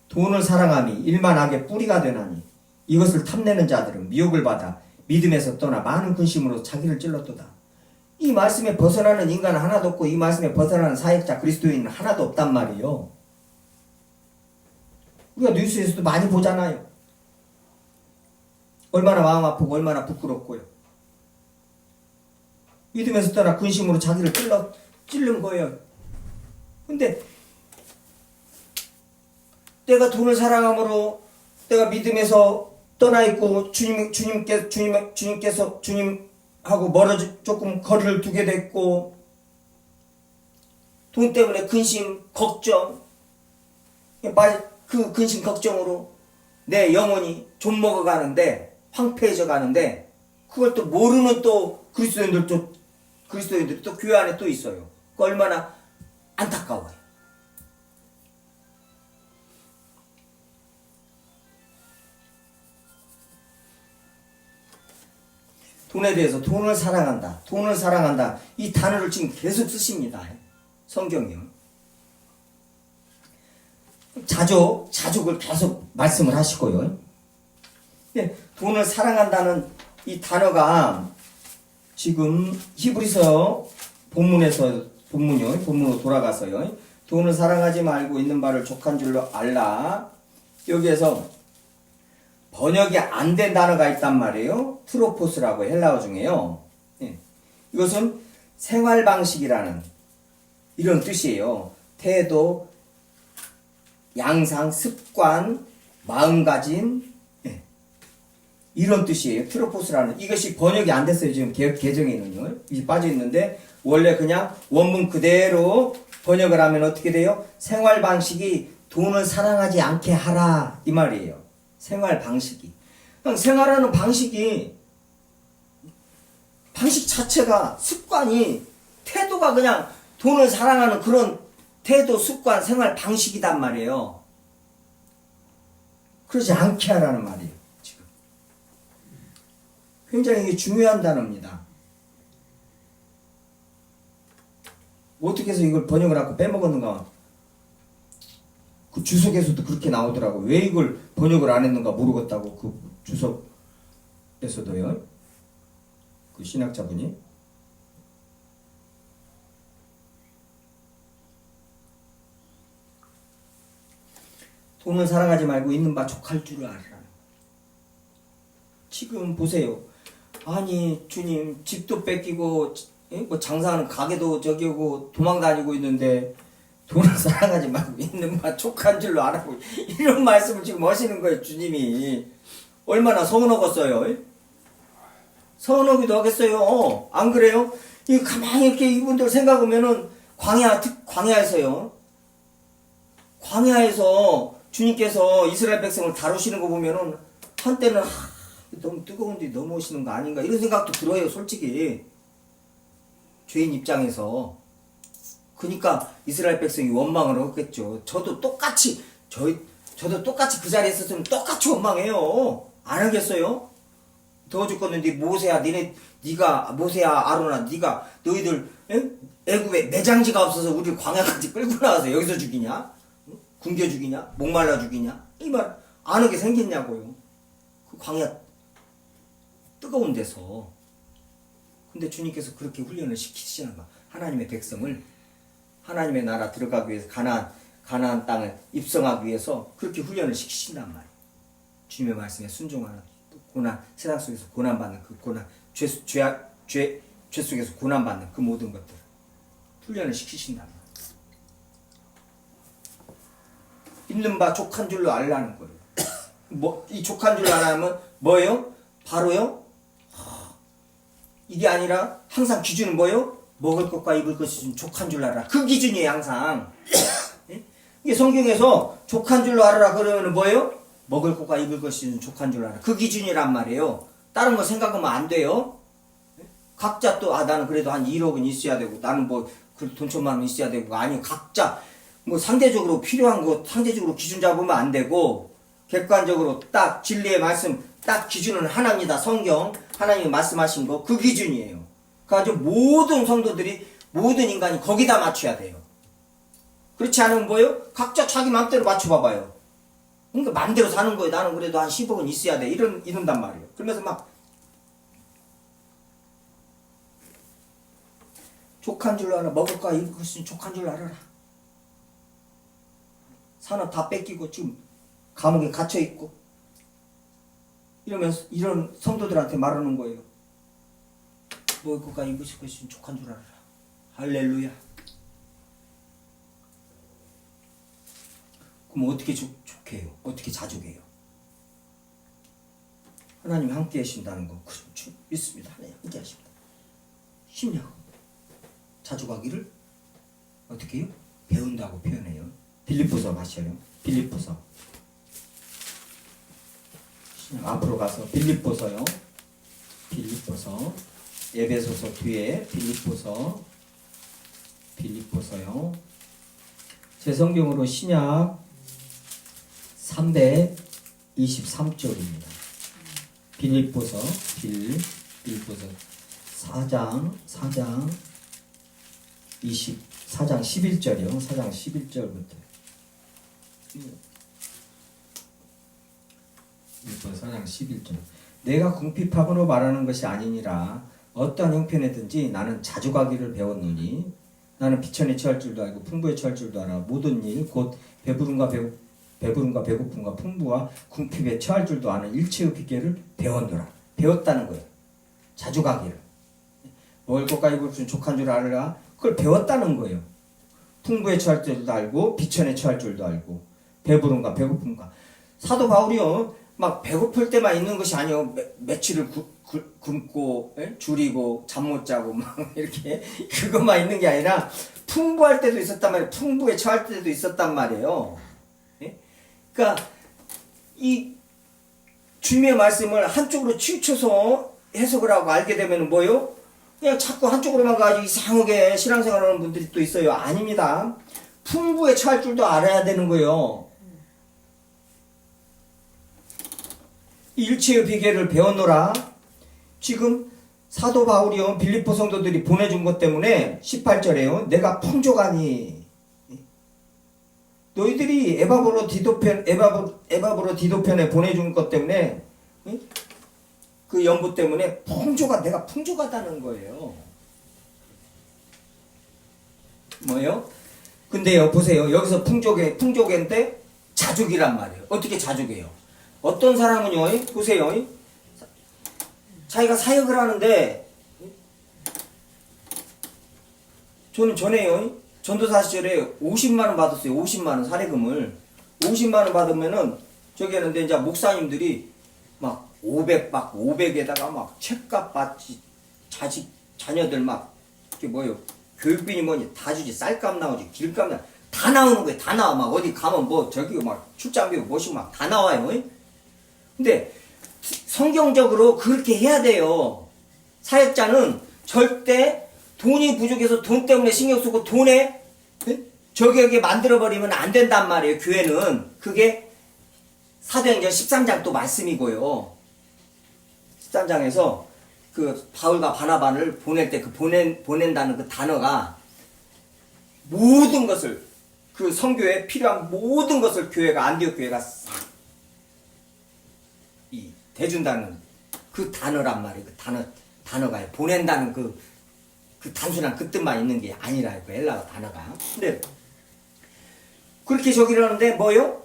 돈을 사랑함이 일만 악의 뿌리가 되나니 이것을 탐내는 자들은 미혹을 받아 믿음에서 떠나 많은 근심으로 자기를 찔렀도다. 이 말씀에 벗어나는 인간은 하나도 없고 이 말씀에 벗어나는 사역자 그리스도인은 하나도 없단 말이에요. 우리가 뉴스에서도 많이 보잖아요. 얼마나 마음 아프고 얼마나 부끄럽고요. 믿음에서 떠나 근심으로 자기를 찔른 거예요. 근데 내가 돈을 사랑함으로 내가 믿음에서 떠나 있고 주님하고 조금 거리를 두게 됐고 돈 때문에 근심, 걱정 그 근심 걱정으로 내 영혼이 좀먹어 가는데 황폐해져 가는데 그걸 또 모르는 또 그리스도인들이 또 교회 안에 또 있어요. 그 얼마나 안타까워요. 돈에 대해서 돈을 사랑한다. 이 단어를 지금 계속 쓰십니다. 성경이요. 자족을 계속 말씀을 하시고요. 돈을 사랑한다는 이 단어가 지금 히브리서 본문으로 돌아가서요. 돈을 사랑하지 말고 있는 바를 족한 줄로 알라. 여기에서 번역이 안 된 단어가 있단 말이에요. 트로포스라고 헬라어 중에요. 예. 이것은 생활 방식이라는 이런 뜻이에요. 태도, 양상, 습관, 마음가짐, 예. 이런 뜻이에요. 트로포스라는. 이것이 번역이 안 됐어요. 지금 개정에는요. 이게 빠져 있는데 원래 그냥 원문 그대로 번역을 하면 어떻게 돼요? 생활 방식이 돈을 사랑하지 않게 하라 이 말이에요. 생활 방식이. 그냥 생활하는 방식 자체가 습관이 태도가 그냥 돈을 사랑하는 그런 태도, 습관, 생활 방식이단 말이에요. 그러지 않게 하라는 말이에요. 지금 굉장히 이게 중요한 단어입니다. 어떻게 해서 이걸 번역을 하고 빼먹었는가? 그 주석에서도 그렇게 나오더라고. 왜 이걸 번역을 안 했는가 모르겠다고. 그 주석에서도요. 그 신학자분이. 돈을 사랑하지 말고 있는 바 족할 줄을 알라. 지금 보세요. 아니 주님 집도 뺏기고 뭐 장사하는 가게도 저기 오고 도망다니고 있는데 돈을 사랑하지 말고 있는 바 족한 줄로 알아고 이런 말씀을 지금 하시는 거예요. 주님이 얼마나 서운하겠어요. 서운하기도 하겠어요. 안 그래요? 이 가만히 이렇게 이분들 생각하면은 광야에서요. 광야에서 주님께서 이스라엘 백성을 다루시는 거 보면은 한때는 너무 뜨거운데 넘어오시는 거 아닌가 이런 생각도 들어요. 솔직히 죄인 입장에서. 그러니까 이스라엘 백성이 원망을 했겠죠. 저도 똑같이 그 자리에 있었으면 똑같이 원망해요. 안 하겠어요? 더워 죽겠는데 모세야 아론아 너희들 애굽에 매장지가 없어서 우리를 광야까지 끌고 나와서 여기서 죽이냐? 굶겨 죽이냐? 목말라 죽이냐? 이 말 안 하게 생겼냐고요. 그 광야 뜨거운 데서. 근데 주님께서 그렇게 훈련을 시키시는 거야. 하나님의 백성을 하나님의 나라 들어가기 위해서 가나안 땅을 입성하기 위해서 그렇게 훈련을 시키신단 말이에요. 주님의 말씀에 순종하는 고난, 세상 속에서 고난받는 그 고난, 죄 속에서 고난받는 그 모든 것들 훈련을 시키신단 말이에요. 있는 바 족한 줄로 알라는 거예요. 이 족한 줄로 알라면 뭐예요? 바로요? 이게 아니라 항상 기준은 뭐예요? 먹을 것과 입을 것이 좀 족한 줄 알아라. 그 기준이에요, 항상. 이게 성경에서 족한 줄로 알아라 그러면 뭐예요? 먹을 것과 입을 것이 좀 족한 줄 알아라. 그 기준이란 말이에요. 다른 거 생각하면 안 돼요. 각자 또 나는 그래도 한 1억은 있어야 되고 나는 뭐 돈 천만 원 있어야 되고 아니 각자 뭐 상대적으로 필요한 거 상대적으로 기준 잡으면 안 되고 객관적으로 딱 진리의 말씀 딱 기준은 하나입니다. 성경 하나님이 말씀하신 거 그 기준이에요. 그래가지고 모든 성도들이 모든 인간이 거기다 맞춰야 돼요. 그렇지 않으면 뭐예요? 각자 자기 마음대로 맞춰봐봐요. 그러니까 마음대로 사는 거예요. 나는 그래도 한 10억은 있어야 돼. 이런단 말이에요. 그러면서 막 족한 줄로 알아. 먹을 거야 입을 것이 족한 줄로 알아라. 산업 다 뺏기고 지금 감옥에 갇혀있고 이러면서 이런 성도들한테 말하는 거예요. 먹을 것과 입을 것이 족한 줄 알아라. 할렐루야. 그럼 어떻게 족해요? 어떻게 자족해요? 하나님이 함께 하신다는 거 믿습니다. 하나님 함께 하십니다. 쉽냐고. 자족하기를 어떻게 해요? 배운다고 표현해요. 빌립보서 마셔요. 빌립보서. 앞으로 가서 빌립보서요. 빌립보서. 에베소서 뒤에 빌립보서요. 제 성경으로 신약 323쪽입니다. 빌립보서 4장 11절이요. 4장 11절부터. 빌립보서 4장 11절. 내가 궁핍함으로 말하는 것이 아니니라. 어떠한 형편에든지 나는 자족하기를 배웠노니 나는 비천에 처할 줄도 알고 풍부에 처할 줄도 알아. 모든 일 곧 배부름과 배부름과 배고픔과 풍부와 궁핍에 처할 줄도 아는 일체의 비결을 배웠노라. 배웠다는 거예요. 자주 가기를. 먹을 것과 입을 것은 족한 줄 알으라. 그걸 배웠다는 거예요. 풍부에 처할 줄도 알고 비천에 처할 줄도 알고 배부름과 배고픔과. 사도 바울이요 막 배고플 때만 있는 것이 아니요 며칠을 굶고 줄이고 잠 못 자고 막 이렇게 그것만 있는 게 아니라 풍부할 때도 있었단 말이에요. 풍부에 처할 때도 있었단 말이에요. 그러니까 이 주님의 말씀을 한쪽으로 치우쳐서 해석을 하고 알게 되면 뭐요? 그냥 자꾸 한쪽으로만 가지고 이상하게 신앙생활하는 분들이 또 있어요. 아닙니다. 풍부에 처할 줄도 알아야 되는 거예요. 일체의 비결을 배웠노라. 지금 사도 바울이요 빌립보 성도들이 보내준 것 때문에 18절에요. 내가 풍족하니 너희들이 에바브로 디도편에 보내준 것 때문에 그 연부 때문에 내가 풍족하다는 거예요. 뭐예요? 근데요 보세요. 여기서 풍족인데 자족이란 말이에요. 어떻게 자족해요? 어떤 사람은요 보세요. 자기가 사역을 하는데 저는 전에요 전도사 시절에 50만원 받았어요. 50만원 사례금을 50만원 받으면은 저기 하는데 이제 목사님들이 막 500 받고 500에다가 막 책값 받지 자녀들 막 그게 뭐예요 교육비니 뭐니 다 주지. 쌀값 나오지 길값 다 나오는 거예요. 다 나와. 막 어디 가면 뭐 저기 막 출장비 뭐시 막 다 나와요. 근데 성경적으로 그렇게 해야 돼요. 사역자는 절대 돈이 부족해서 돈 때문에 신경 쓰고 돈에 저격에 만들어버리면 안 된단 말이에요. 교회는. 그게 사도행전 13장 또 말씀이고요. 13장에서 그 바울과 바나바를 보낼 때 그 보낸다는 그 단어가 모든 것을 그 선교에 필요한 모든 것을 교회가 안디옥 교회가 싹 대준다는 그 단어란 말이에요. 그 단어가 보낸다는 그 단순한 그 뜻만 있는 게 아니라 그 헬라어 단어가. 근데 그렇게 저기를 하는데 뭐요?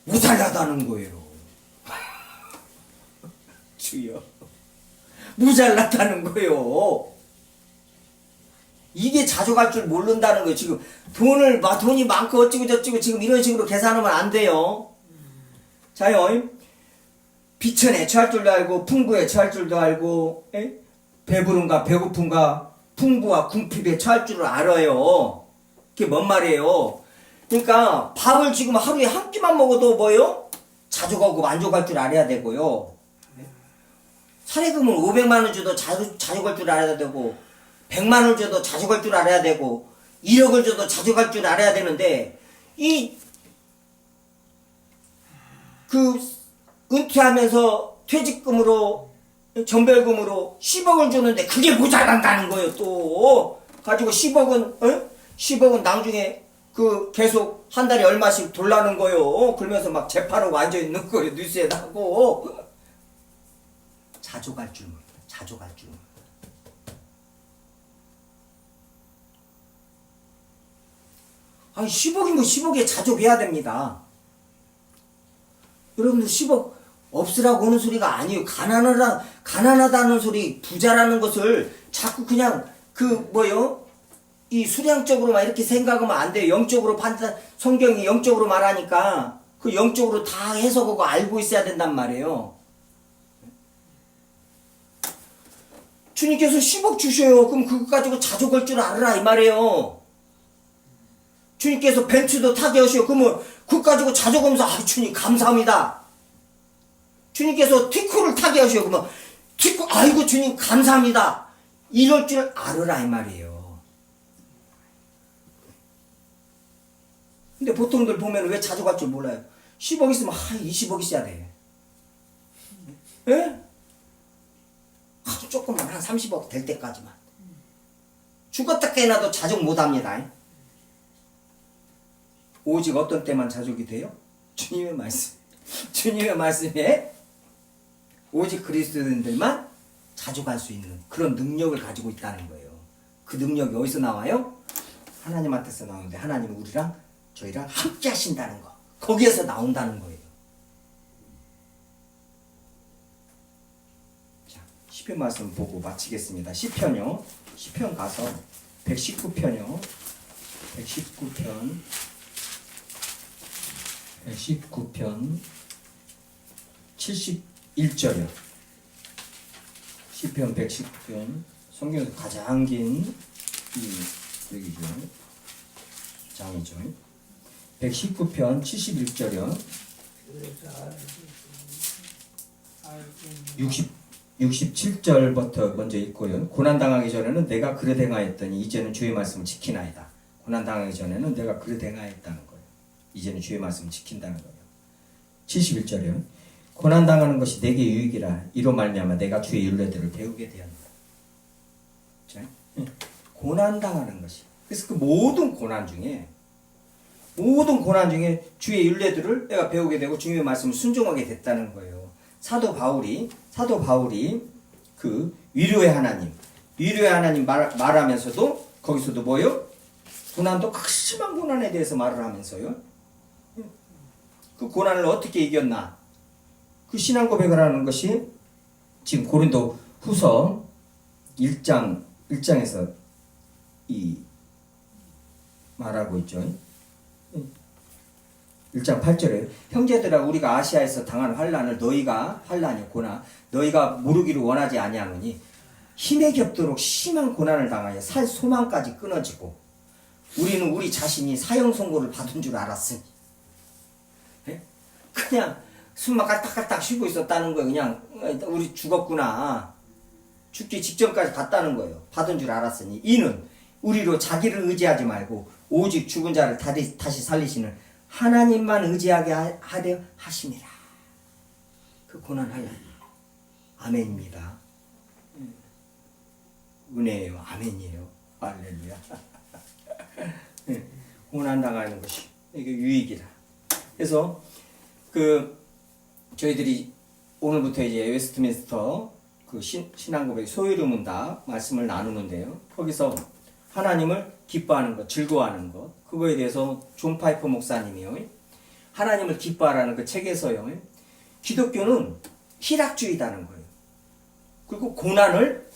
모자라다는 거예요. 주여. 모자라다는 거예요. 이게 자족할 줄 모른다는 거예요. 지금 돈이 많고 어찌고 저찌고 지금 이런 식으로 계산하면 안 돼요. 자요. 비천에 처할 줄도 알고 풍부에 처할 줄도 알고 배부름과 배고픔과 풍부와 궁핍에 처할 줄을 알아요. 그게 뭔 말이에요? 그러니까 밥을 지금 하루에 한 끼만 먹어도 뭐요? 자족하고 만족할 줄 알아야 되고요. 사례금을 500만 원 줘도 자족할 줄 알아야 되고 100만 원 줘도 자족할 줄 알아야 되고 1억을 줘도 자족할 줄 알아야 되는데 은퇴하면서 퇴직금으로 전별금으로 10억을 주는데 그게 모자란다는 거예요. 또 가지고 10억은 나중에 그 계속 한 달에 얼마씩 돌라는 거예요. 그러면서 막 재판하고 앉아있는 거예요. 뉴스에 나고 자족할 줄 모릅니다. 자족할 줄 모릅니다. 아니 10억이면 10억에 자족해야 됩니다. 여러분들 10억 없으라고 하는 소리가 아니에요. 가난하다는 소리, 부자라는 것을 자꾸 그냥 이 수량적으로만 이렇게 생각하면 안 돼요. 영적으로 성경이 영적으로 말하니까 그 영적으로 다 해석하고 알고 있어야 된단 말이에요. 주님께서 10억 주셔요. 그럼 그거 가지고 자족할 줄 알아라 이 말이에요. 주님께서 벤츠도 타게 하시오. 그러면 그거 가지고 자족하면서 주님 감사합니다. 주님께서 티쿠를 타게 하시오. 그러면 아이고 주님 감사합니다. 이럴 줄 알으라 이 말이에요. 근데 보통들 보면 왜 자족할 줄 몰라요. 10억 있으면 20억 있어야 돼. 예? 조금만 한 30억 될 때까지만. 죽었다 깨나도 자족 못합니다. 오직 어떤 때만 자족이 돼요? 주님의 말씀. 주님의 말씀에 오직 그리스도인들만 자족할 수 있는 그런 능력을 가지고 있다는 거예요. 그 능력이 어디서 나와요? 하나님한테서 나오는데 하나님은 저희랑 함께 하신다는 거. 거기에서 나온다는 거예요. 자, 시편 말씀 보고 마치겠습니다. 시편요. 시편 가서 119편요. 119편 71절이요. 시편 119편 성경에서 가장 긴 여기죠. 장이죠. 119편 71절이요. 67절부터 먼저 읽고요. 고난당하기 전에는 내가 그릇 행하였더니 이제는 주의 말씀을 지키나이다. 고난당하기 전에는 내가 그릇 행하였다는 거예요. 이제는 주의 말씀을 지킨다는 거예요. 71절이요. 고난당하는 것이 내게 유익이라. 이로 말미암아 내가 주의 율례들을 배우게 되었다. 자, 고난당하는 것이. 그래서 그 모든 고난 중에 주의 율례들을 내가 배우게 되고 주님의 말씀을 순종하게 됐다는 거예요. 사도 바울이 그 위로의 하나님 말하면서도 거기서도 뭐요? 고난도 극심한 고난에 대해서 말을 하면서요. 그 고난을 어떻게 이겼나? 그 신앙 고백을 하는 것이 지금 고린도 후서 1장에서 말하고 있죠. 1장 8절에 형제들아 우리가 아시아에서 당한 환난을 너희가 모르기를 원하지 아니하노니 힘에 겹도록 심한 고난을 당하여 살 소망까지 끊어지고 우리는 우리 자신이 사형 선고를 받은 줄 알았으니 그냥 숨만 깔딱깔딱 쉬고 있었다는 거예요. 그냥 우리 죽었구나. 죽기 직전까지 갔다는 거예요. 받은 줄 알았으니 이는 우리로 자기를 의지하지 말고 오직 죽은 자를 다시 살리시는 하나님만 의지하게 하려 하심이라. 그 고난하여 아멘입니다. 은혜예요. 아멘이에요. 할렐루야. 고난당하는 것이 이게 유익이라. 그래서 저희들이 오늘부터 이제 웨스트민스터 그 신앙고백 소유를 문다 말씀을 나누는데요. 거기서 하나님을 기뻐하는 것, 즐거워하는 것, 그거에 대해서 존 파이퍼 목사님이요. 하나님을 기뻐하라는 그 책에서요. 기독교는 희락주의다는 거예요. 그리고 고난을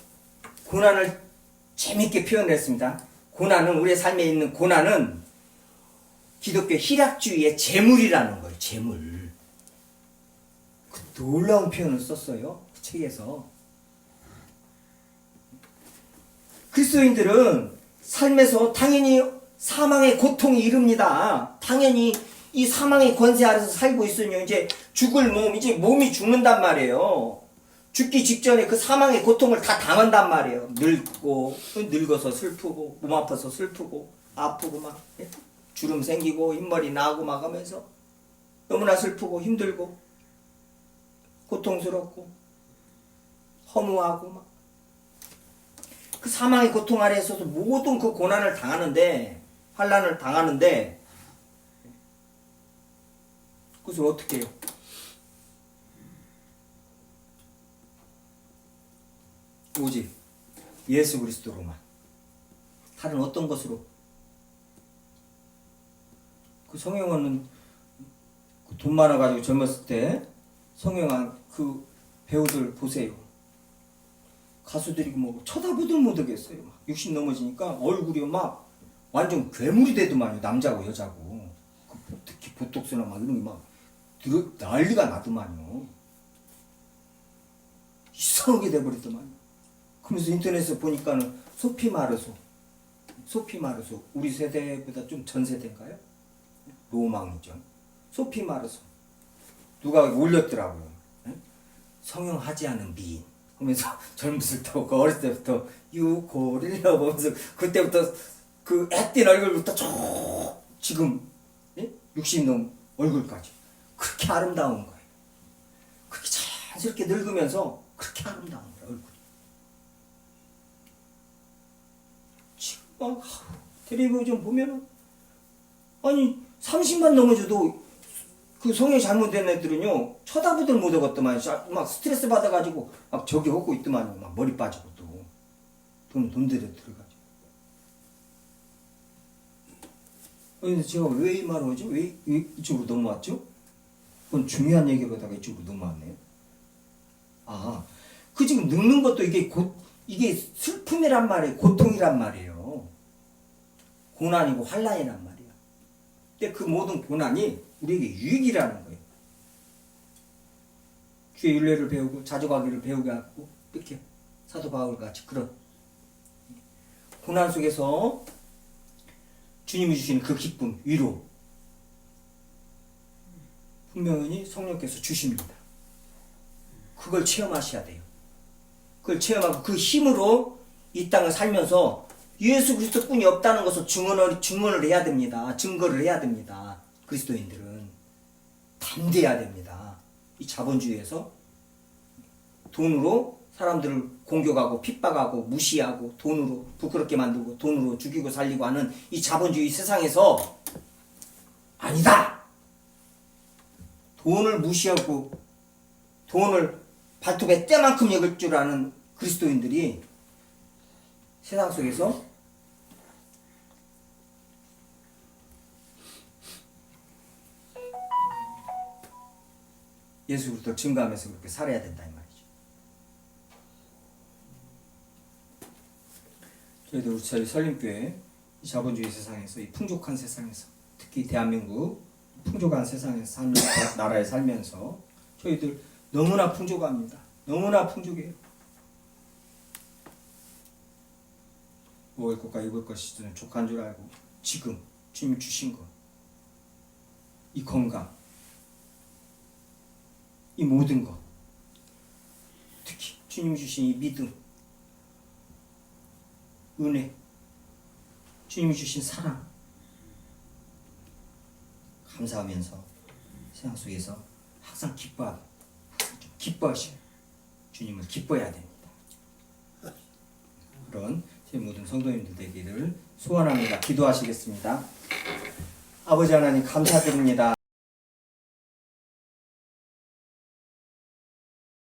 재밌게 표현했습니다. 우리의 삶에 있는 고난은 기독교 희락주의의 재물이라는 거예요. 재물. 그 놀라운 표현을 썼어요. 그 책에서. 그리스도인들은 삶에서 당연히 사망의 고통이 이릅니다. 당연히 이 사망의 권세 아래서 살고 있으니 이제 죽을 이제 몸이 죽는단 말이에요. 죽기 직전에 그 사망의 고통을 다 당한단 말이에요. 늙어서 슬프고, 몸 아파서 슬프고, 아프고 막, 주름 생기고, 흰머리 나고 막 하면서 너무나 슬프고, 힘들고, 고통스럽고, 허무하고 막. 그 사망의 고통 아래에서도 모든 그 고난을 당하는데, 환난을 당하는데, 그래서 어떻게 해요? 오직 예수 그리스도로만. 다른 어떤 것으로. 그 성형은 돈 많아가지고 젊었을 때 성형한 그 배우들 보세요. 가수들이 뭐 쳐다보들 못하겠어요. 60 넘어지니까 얼굴이 막 완전 괴물이 되더만요. 남자고 여자고. 특히 보톡스나 막 이런 게 막 난리가 나더만요. 이상하게 돼버리더만요. 그러면서 인터넷에서 보니까는 소피 마르소 우리 세대보다 좀 전 세대인가요? 로망이죠. 소피 마르소 누가 올렸더라고요. 성형하지 않은 미인 하면서 젊었을 때부터 그 어렸을 때부터 유고릴라 보면서 그때부터 그 앳된 얼굴부터 쭉 지금 60 넘은 얼굴까지 그렇게 아름다운 거예요. 그렇게 자연스럽게 늙으면서 그렇게 아름다운 거예요. 얼굴이. 지금 텔레비전 보면은 아니 30만 넘어져도 그 성형이 잘못된 애들은요 쳐다보들 못하겠더만 막 스트레스 받아가지고 막 저기 하고 있더만요. 막 머리 빠지고 또 돈 들여 들어가지고 근데 제가 왜 이 말을 하죠? 왜 이쪽으로 넘어왔죠? 그건 중요한 얘기로다가 이쪽으로 넘어왔네요. 아, 그 지금 늙는 것도 이게 슬픔이란 말이에요. 고통이란 말이에요. 고난이고 환난이란 말이야. 근데 그 모든 고난이 우리에게 유익이라는 거예요. 주의 윤례를 배우고 자족하기를 배우게 하고 이렇게 사도 바울 같이 그런 고난 속에서 주님이 주시는 그 기쁨, 위로 분명히 성령께서 주십니다. 그걸 체험하셔야 돼요. 그걸 체험하고 그 힘으로 이 땅을 살면서 예수 그리스도뿐이 없다는 것을 증언을 해야 됩니다. 증거를 해야 됩니다. 그리스도인들은 담대해야 됩니다. 이 자본주의에서 돈으로 사람들을 공격하고 핍박하고 무시하고 돈으로 부끄럽게 만들고 돈으로 죽이고 살리고 하는 이 자본주의 세상에서 아니다! 돈을 무시하고 돈을 발톱에 때만큼 여길 줄 아는 그리스도인들이 세상 속에서 예수 그리스도를 증거하면서 그렇게 살아야 된다 이 말이죠. 저희도 저희 설림교회 이 자본주의 세상에서 이 풍족한 세상에서 특히 대한민국 풍족한 세상에서 살면서 나라에 살면서 저희들 너무나 풍족합니다. 너무나 풍족해요. 먹을 것과 입을 것이 족한 줄 알고 지금 주님이 주신 것, 이 건강, 이 모든 것, 특히 주님이 주신 이 믿음, 은혜, 주님이 주신 사랑 감사하면서 세상 속에서 항상 기뻐하시고 주님을 기뻐해야 됩니다. 그런 제 모든 성도님들 되기를 소원합니다. 기도하시겠습니다. 아버지 하나님 감사드립니다.